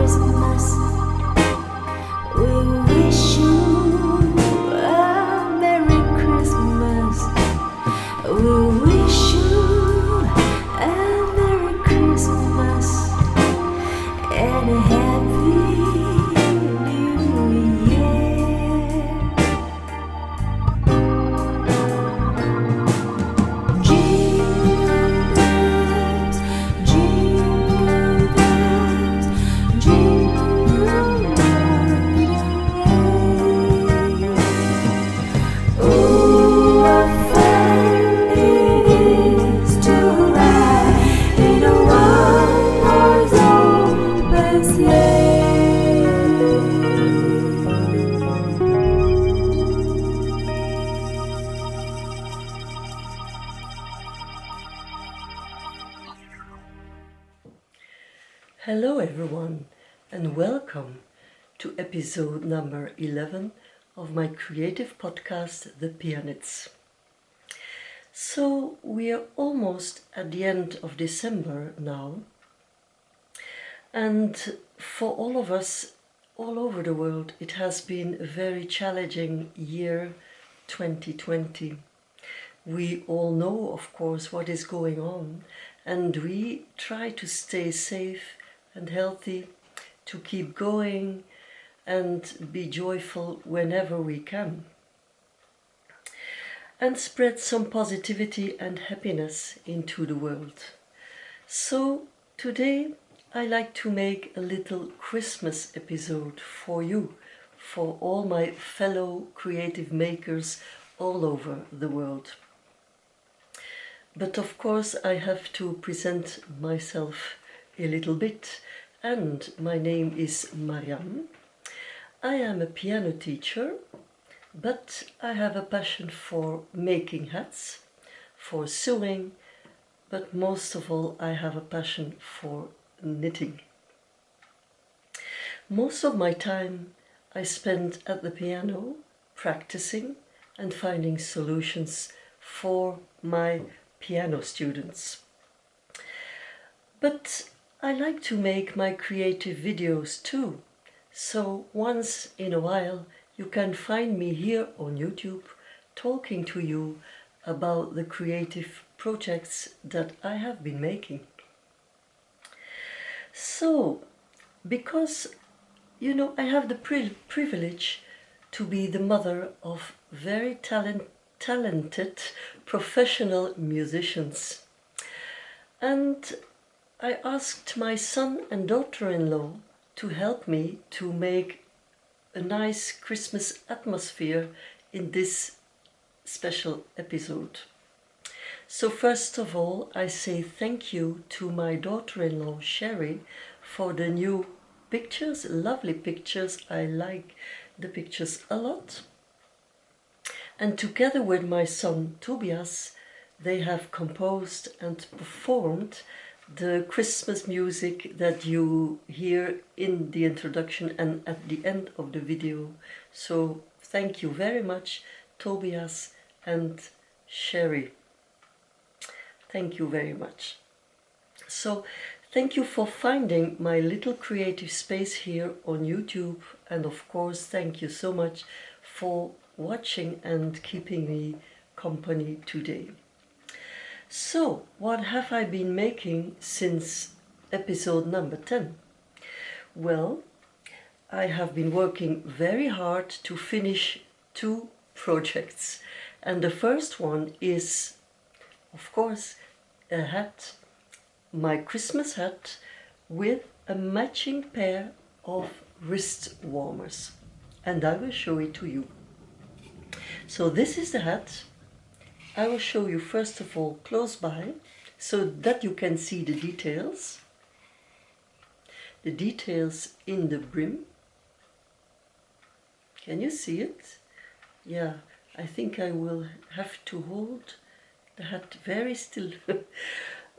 Christmas. We wish you a Merry Christmas. We wish you a Merry Christmas and a Happy New Year. Jingle bells, jingle bells, jingle all the way. Oh, what fun it is to ride in a one-horse open sleigh. Hello everyone and welcome to episode number 11 of my creative podcast, the PiaKnits. So we are almost at the end of December now, and for all of us all over the world it has been a very challenging year 2020. We all know, of course, what is going on, and we try to stay safe and healthy, to keep going and be joyful whenever we can, and spread some positivity and happiness into the world. So today I like to make a little Christmas episode for you, for all my fellow creative makers all over the world. But of course I have to present myself a little bit, and my name is Marianne. I am a piano teacher, but I have a passion for making hats, for sewing, but most of all I have a passion for knitting. Most of my time I spend at the piano practicing and finding solutions for my piano students. But I like to make my creative videos too, so once in a while you can find me here on YouTube talking to you about the creative projects that I have been making. So, because I have the privilege to be the mother of very talented professional musicians, and I asked my son and daughter-in-law to help me to make a nice Christmas atmosphere in this special episode. So first of all, I say thank you to my daughter-in-law Sherry for the new pictures, lovely pictures. I like the pictures a lot. And together with my son Tobias, they have composed and performed the Christmas music that you hear in the introduction and at the end of the video. So thank you very much, Tobias and Sherry. Thank you very much. So thank you for finding my little creative space here on YouTube, and of course thank you so much for watching and keeping me company today. So, what have I been making since episode number 10? Well, I have been working very hard to finish 2 projects. And the first one is, of course, a hat, my Christmas hat, with a matching pair of wrist warmers. And I will show it to you. So this is the hat. I will show you first of all close by, so that you can see the details in the brim. Can you see it? Yeah, I think I will have to hold the hat very still.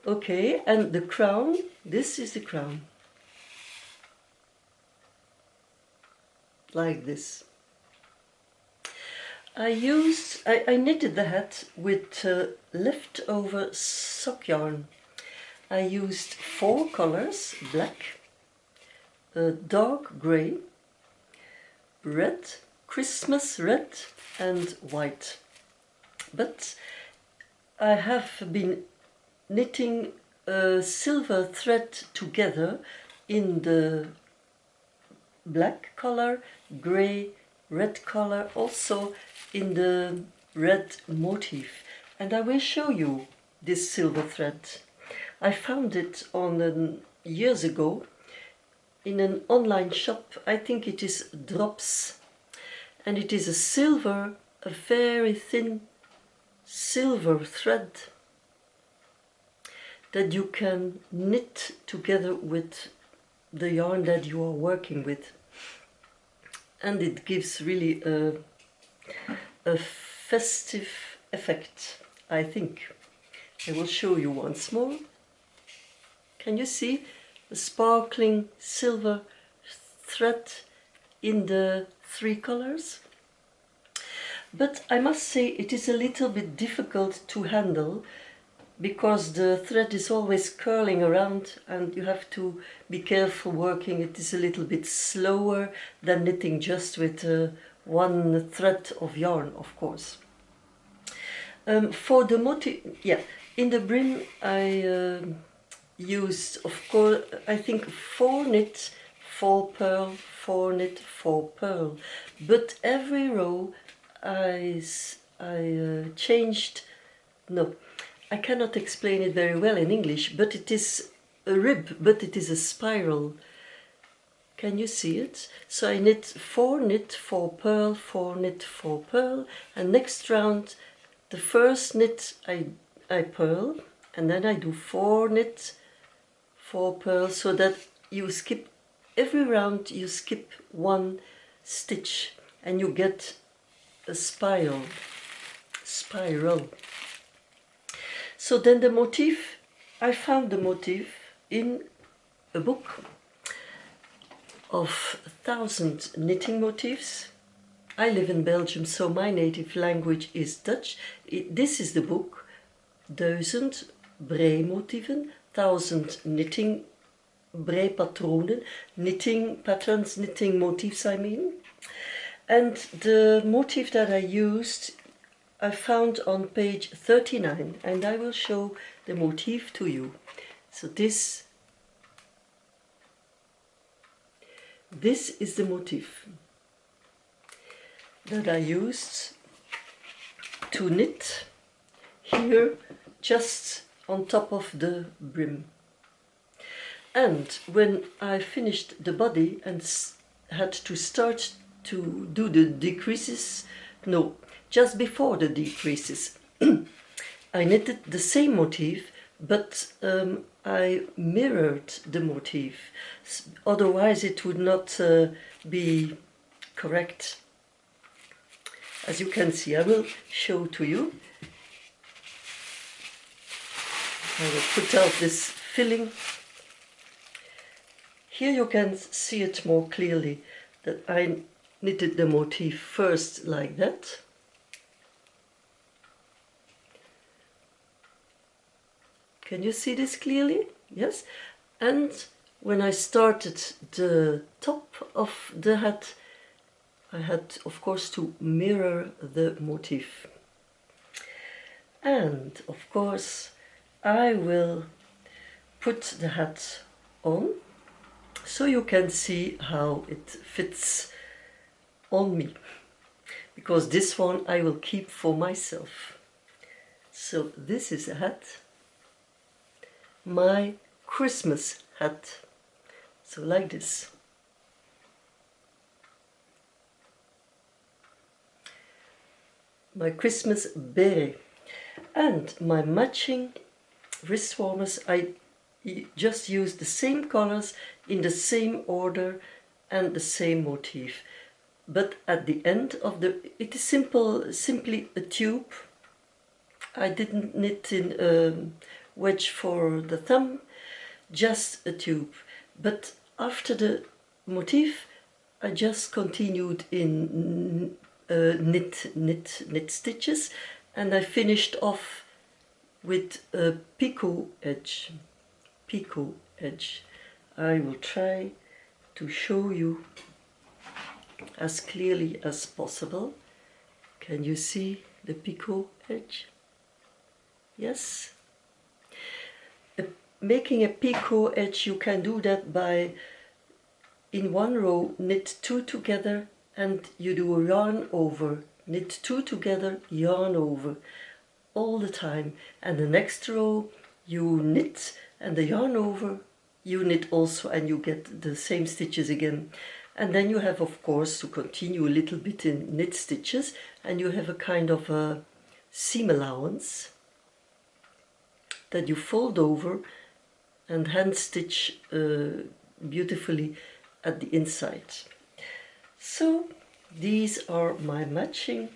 Okay, and the crown, this is the crown. Like this. I knitted the hat with leftover sock yarn. I used 4 colors: black, dark grey, red, Christmas red and white. But I have been knitting a silver thread together in the black color, grey, red color, also in the red motif. And I will show you this silver thread. I found it on years ago in an online shop. I think it is Drops, and it is a very thin silver thread that you can knit together with the yarn that you are working with, and it gives really a festive effect, I think. I will show you once more. Can you see the sparkling silver thread in the three colors? But I must say it is a little bit difficult to handle because the thread is always curling around and you have to be careful working. It is a little bit slower than knitting just with one thread of yarn, of course. For the motif, yeah, in the brim I used, of course, I think 4 knit, 4 purl, 4 knit, 4 purl. But every row I changed, no, I cannot explain it very well in English, but it is a rib, but it is a spiral. Can you see it? So I knit 4 knit, 4 purl, 4 knit, 4 purl, and next round the first knit I purl, and then I do 4 knit, 4 purl, so that you skip, every round you skip 1 stitch and you get a spiral. So then the motif, I found the motif in a book of 1,000 knitting motifs. I live in Belgium, so my native language is Dutch. This is the book, 1000 breimotieven, 1000 knitting breipatronen, knitting patterns, knitting motifs I mean. And the motif that I used I found on page 39, and I will show the motif to you. So this is the motif that I used to knit here just on top of the brim. And when I finished the body and had to start to do the decreases, no, just before the decreases, I knitted the same motif, but I mirrored the motif, otherwise it would not be correct. As you can see, I will show to you. I will put out this filling. Here you can see it more clearly that I knitted the motif first like that. Can you see this clearly? Yes. And when I started the top of the hat, I had, of course, to mirror the motif. And, of course, I will put the hat on so you can see how it fits on me. Because this one I will keep for myself. So this is a hat. My Christmas hat. So like this. My Christmas beret. And my matching wrist warmers, I just used the same colors in the same order and the same motif. But at the end of it is simply a tube. I didn't knit in a wedge for the thumb, just a tube. But after the motif, I just continued in knit stitches, and I finished off with a picot edge. I will try to show you as clearly as possible. Can you see the picot edge? Yes? Making a picot edge, you can do that by, in one row, knit 2 together and you do a yarn over. Knit 2 together, yarn over, all the time. And the next row, you knit and the yarn over, you knit also, and you get the same stitches again. And then you have, of course, to continue a little bit in knit stitches, and you have a kind of a seam allowance that you fold over and hand stitch beautifully at the inside. So these are my matching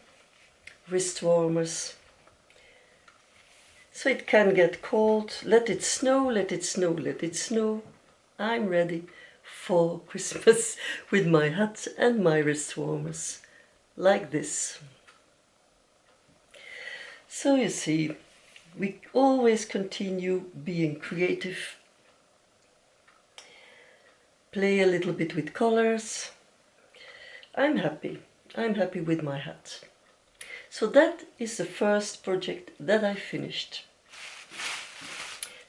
wrist warmers. So it can get cold, let it snow, let it snow, let it snow. I'm ready for Christmas with my hat and my wrist warmers, like this. So you see, we always continue being creative, play a little bit with colors. I'm happy with my hat. So that is the first project that I finished.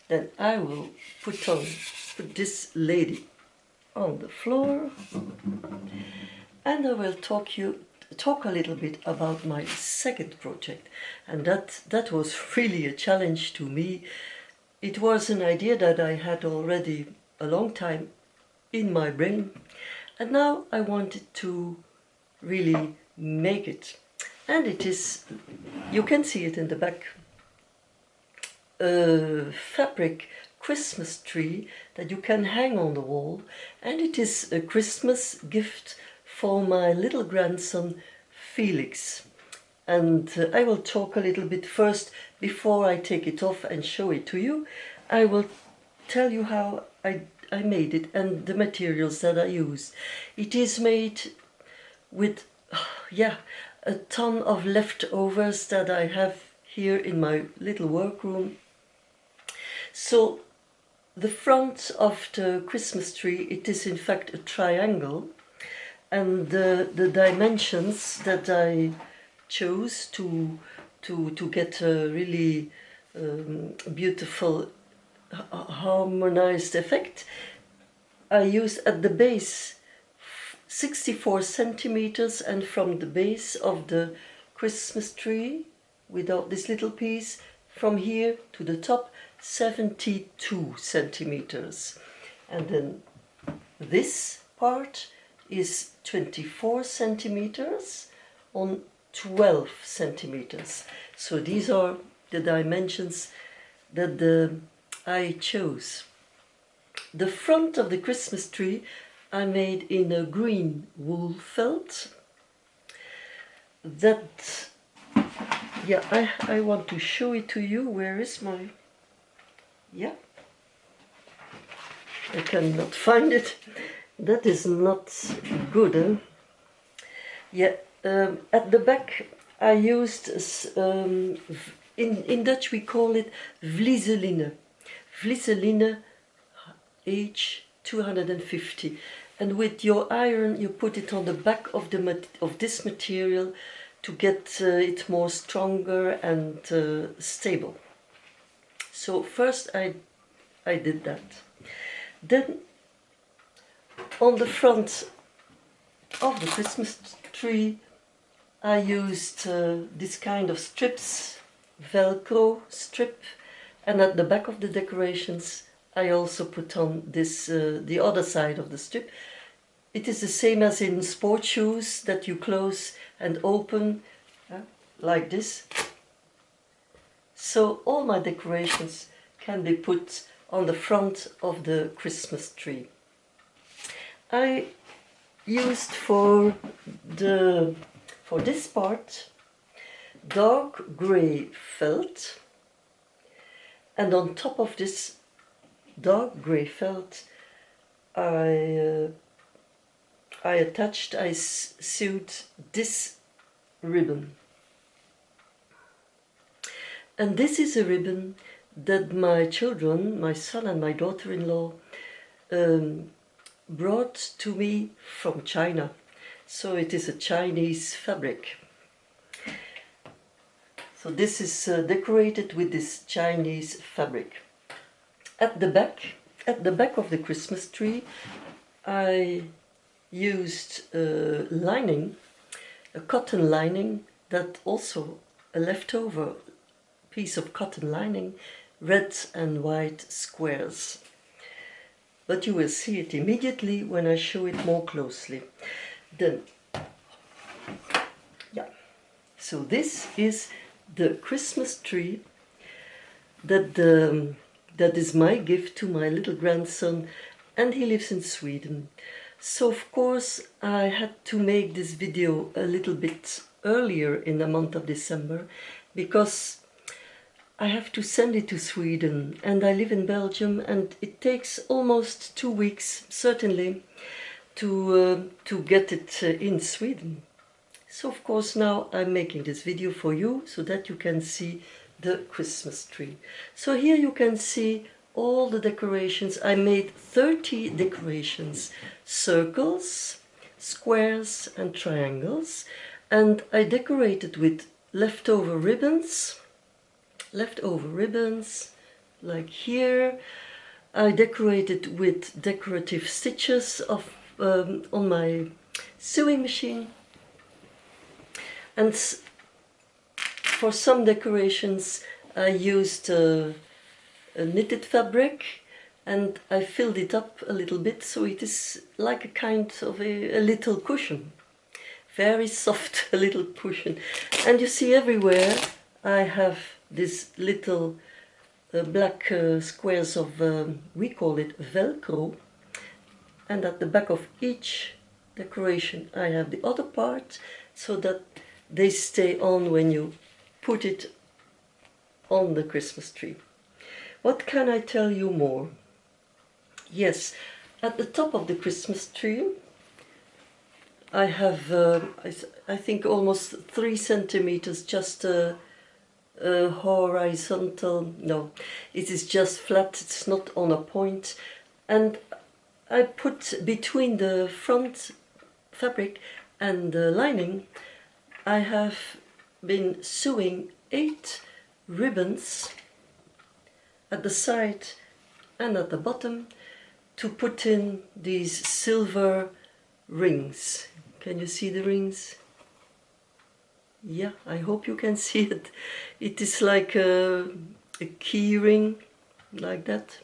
Then I will put this lady on the floor, and I will talk a little bit about my second project, and that was really a challenge to me. It was an idea that I had already a long time in my brain, and now I wanted to really make it. And it is, you can see it in the back, a fabric Christmas tree that you can hang on the wall, and it is a Christmas gift for my little grandson Felix. And I will talk a little bit first, before I take it off and show it to you. I will tell you how I made it and the materials that I used. It is made with, a ton of leftovers that I have here in my little workroom. So the front of the Christmas tree, it is in fact a triangle, and the dimensions that I chose to get a really beautiful harmonized effect, I used at the base 64 centimeters, and from the base of the Christmas tree, without this little piece, from here to the top, 72 centimeters. And then this part is 24 centimeters on 12 centimeters. So these are the dimensions that I chose. The front of the Christmas tree I made in a green wool felt. That, I want to show it to you. Where is my, I cannot find it. That is not good, eh? At the back I used, in Dutch we call it vliezeline. Vliezeline H 250. And with your iron you put it on the back of this material to get it more stronger and stable. So first I did that. Then on the front of the Christmas tree I used this kind of strips, Velcro strip, and at the back of the decorations I also put on this, the other side of the strip. It is the same as in sport shoes, that you close and open like this. So all my decorations can be put on the front of the Christmas tree. I used for this part dark grey felt, and on top of this dark grey felt I sewed this ribbon. And this is a ribbon that my children, my son and my daughter-in-law, brought to me from China. So it is a Chinese fabric. So this is decorated with this Chinese fabric. At the back of the Christmas tree, I used lining, a cotton lining, that also a leftover piece of cotton lining, red and white squares. But you will see it immediately when I show it more closely. Then, yeah. So this is the Christmas tree that is my gift to my little grandson, and he lives in Sweden. So of course I had to make this video a little bit earlier in the month of December, because I have to send it to Sweden, and I live in Belgium, and it takes almost 2 weeks, certainly, to get it in Sweden. So of course now I'm making this video for you, so that you can see the Christmas tree. So here you can see all the decorations. I made 30 decorations, circles, squares and triangles, and I decorated with leftover ribbons, like here. I decorated with decorative stitches on my sewing machine, and for some decorations I used a knitted fabric, and I filled it up a little bit, so it is like a kind of a little cushion, very soft, a little cushion. And you see everywhere I have this little black squares of, we call it Velcro, and at the back of each decoration I have the other part, so that they stay on when you put it on the Christmas tree. What can I tell you more? Yes, at the top of the Christmas tree I have, I think, almost 3 centimeters, just a horizontal, no, it is just flat, it's not on a point, and I put between the front fabric and the lining, I have been sewing 8 ribbons at the side and at the bottom to put in these silver rings. Can you see the rings? Yeah, I hope you can see it. It is like a key ring, like that.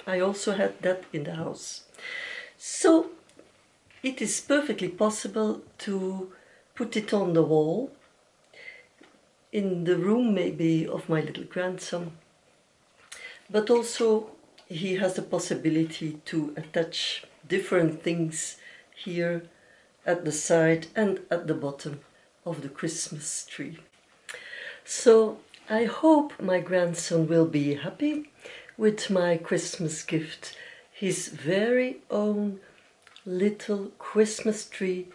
I also had that in the house. So it is perfectly possible to put it on the wall, in the room maybe of my little grandson, but also he has the possibility to attach different things here at the side and at the bottom of the Christmas tree. So I hope my grandson will be happy with my Christmas gift, his very own little Christmas tree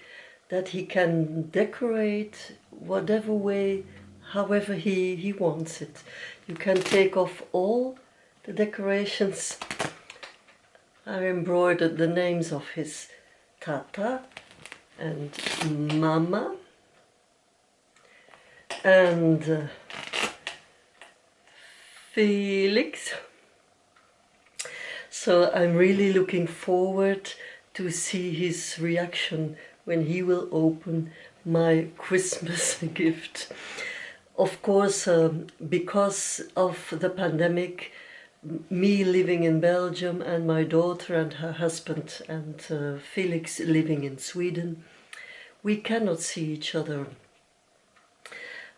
that he can decorate whatever way, however he wants it. You can take off all the decorations. I embroidered the names of his Tata and Mama and Felix. So I'm really looking forward to see his reaction when he will open my Christmas gift. Of course, because of the pandemic, me living in Belgium and my daughter and her husband and Felix living in Sweden, we cannot see each other.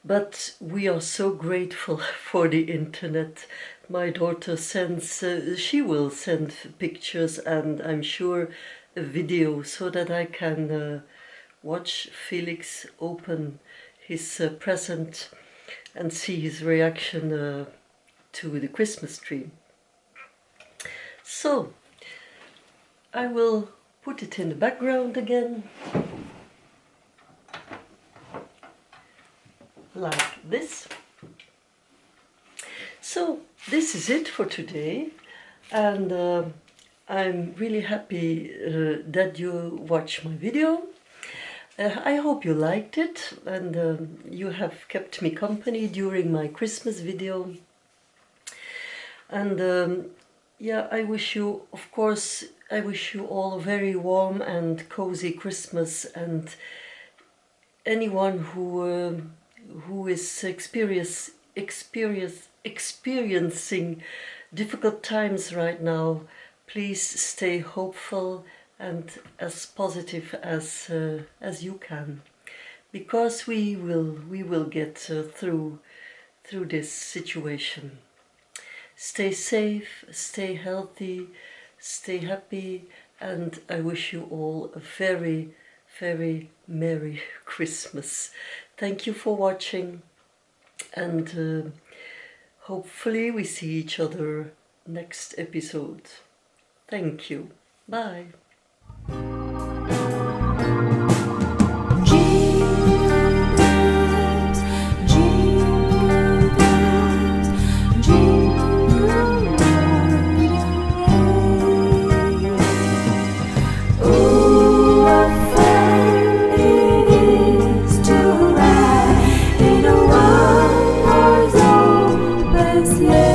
But we are so grateful for the internet. My daughter sends, she will send pictures and I'm sure a video, so that I can watch Felix open his present and see his reaction to the Christmas tree. So I will put it in the background again, like this. So this is it for today, and I'm really happy that you watch my video. I hope you liked it, and you have kept me company during my Christmas video. And yeah, I wish you, of course, I wish you all a very warm and cozy Christmas, and anyone who is experiencing difficult times right now, please stay hopeful and as positive as you can, because we will get through this situation. Stay safe, stay healthy, stay happy, and I wish you all a very, very Merry Christmas. Thank you for watching, and hopefully we see each other next episode. Thank you. Bye. Yeah.